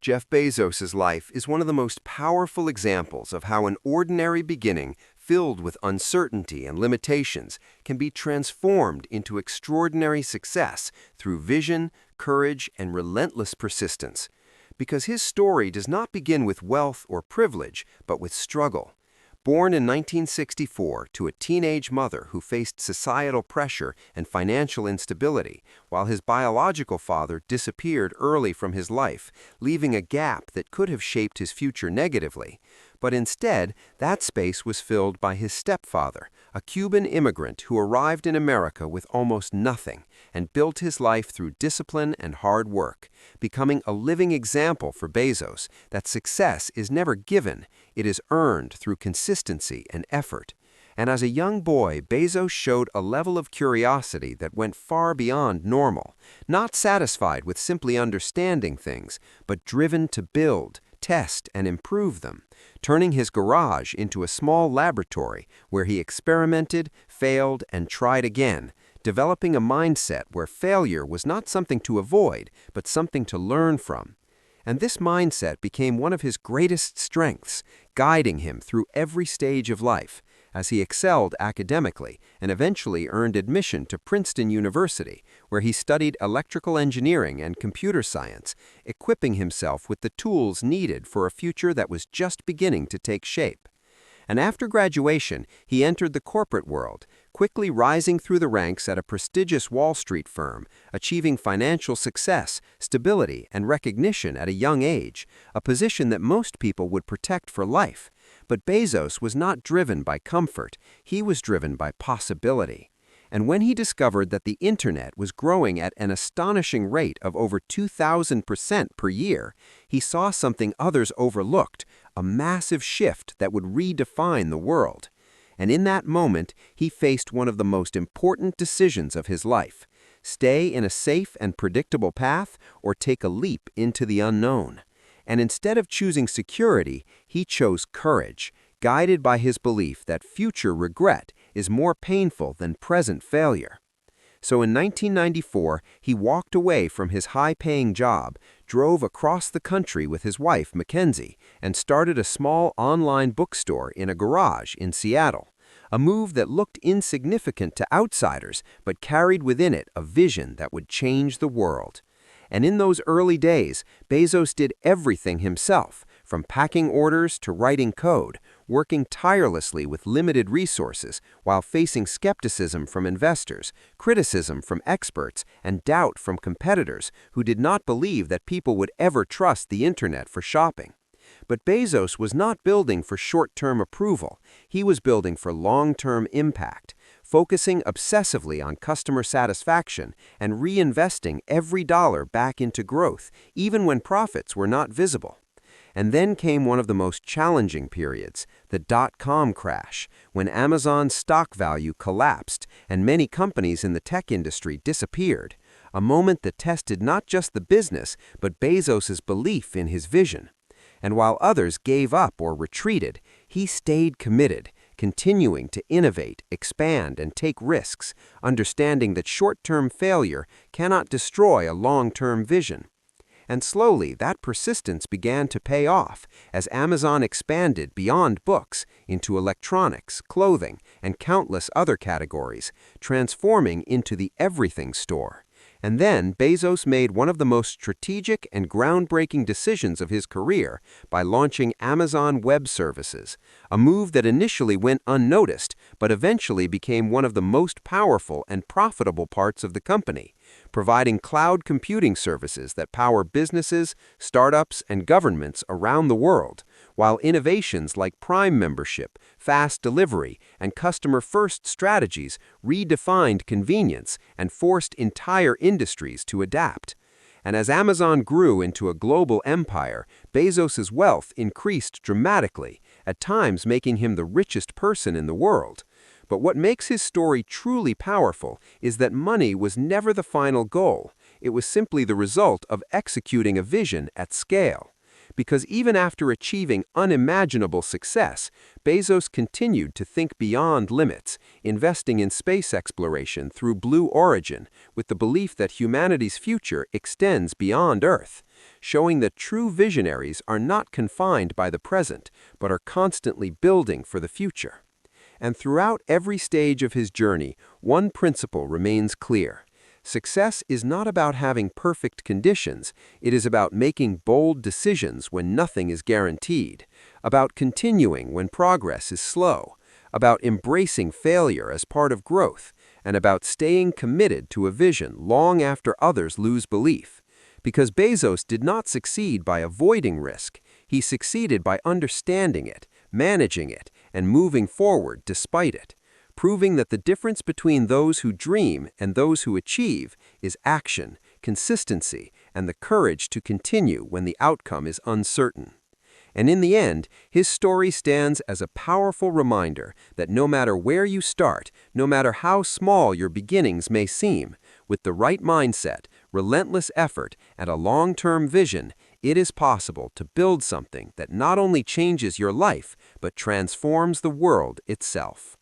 Jeff Bezos' life is one of the most powerful examples of how an ordinary beginning, filled with uncertainty and limitations, can be transformed into extraordinary success through vision, courage, and relentless persistence. Because his story does not begin with wealth or privilege, but with struggle. Born in 1964 to a teenage mother who faced societal pressure and financial instability, while his biological father disappeared early from his life, leaving a gap that could have shaped his future negatively. But instead, that space was filled by his stepfather, a Cuban immigrant who arrived in America with almost nothing and built his life through discipline and hard work, becoming a living example for Bezos that success is never given, it is earned through consistency and effort. And as a young boy, Bezos showed a level of curiosity that went far beyond normal, not satisfied with simply understanding things, but driven to build, test, and improve them, turning his garage into a small laboratory where he experimented, failed, and tried again, developing a mindset where failure was not something to avoid, but something to learn from. And this mindset became one of his greatest strengths, guiding him through every stage of life, as he excelled academically and eventually earned admission to Princeton University, where he studied electrical engineering and computer science, equipping himself with the tools needed for a future that was just beginning to take shape. And after graduation, he entered the corporate world, quickly rising through the ranks at a prestigious Wall Street firm, achieving financial success, stability, and recognition at a young age, a position that most people would protect for life. But Bezos was not driven by comfort, he was driven by possibility. And when he discovered that the internet was growing at an astonishing rate of over 2,000% per year, he saw something others overlooked, a massive shift that would redefine the world. And in that moment, he faced one of the most important decisions of his life: stay in a safe and predictable path or take a leap into the unknown. And instead of choosing security, he chose courage, guided by his belief that future regret is more painful than present failure. So in 1994, he walked away from his high-paying job, drove across the country with his wife, Mackenzie, and started a small online bookstore in a garage in Seattle, a move that looked insignificant to outsiders but carried within it a vision that would change the world. And in those early days, Bezos did everything himself, from packing orders to writing code, working tirelessly with limited resources while facing skepticism from investors, criticism from experts, and doubt from competitors who did not believe that people would ever trust the internet for shopping. But Bezos was not building for short-term approval. He was building for long-term impact, focusing obsessively on customer satisfaction and reinvesting every dollar back into growth, even when profits were not visible. And then came one of the most challenging periods, the dot-com crash, when Amazon's stock value collapsed and many companies in the tech industry disappeared, a moment that tested not just the business, but Bezos' belief in his vision. And while others gave up or retreated, he stayed committed, continuing to innovate, expand, and take risks, understanding that short-term failure cannot destroy a long-term vision. And slowly, that persistence began to pay off as Amazon expanded beyond books into electronics, clothing, and countless other categories, transforming into the everything store. And then Bezos made one of the most strategic and groundbreaking decisions of his career by launching Amazon Web Services, a move that initially went unnoticed but eventually became one of the most powerful and profitable parts of the company, providing cloud computing services that power businesses, startups, and governments around the world, while innovations like Prime membership, fast delivery, and customer-first strategies redefined convenience and forced entire industries to adapt. And as Amazon grew into a global empire, Bezos' wealth increased dramatically, at times making him the richest person in the world. But what makes his story truly powerful is that money was never the final goal. It was simply the result of executing a vision at scale. Because even after achieving unimaginable success, Bezos continued to think beyond limits, investing in space exploration through Blue Origin, with the belief that humanity's future extends beyond Earth. showing that true visionaries are not confined by the present, but are constantly building for the future. And throughout every stage of his journey, one principle remains clear. Success is not about having perfect conditions, it is about making bold decisions when nothing is guaranteed, about continuing when progress is slow, about embracing failure as part of growth, and about staying committed to a vision long after others lose belief. Because Bezos did not succeed by avoiding risk, he succeeded by understanding it, managing it, and moving forward despite it, proving that the difference between those who dream and those who achieve is action, consistency, and the courage to continue when the outcome is uncertain. And in the end, his story stands as a powerful reminder that no matter where you start, no matter how small your beginnings may seem, with the right mindset, relentless effort, and a long-term vision, it is possible to build something that not only changes your life, but transforms the world itself.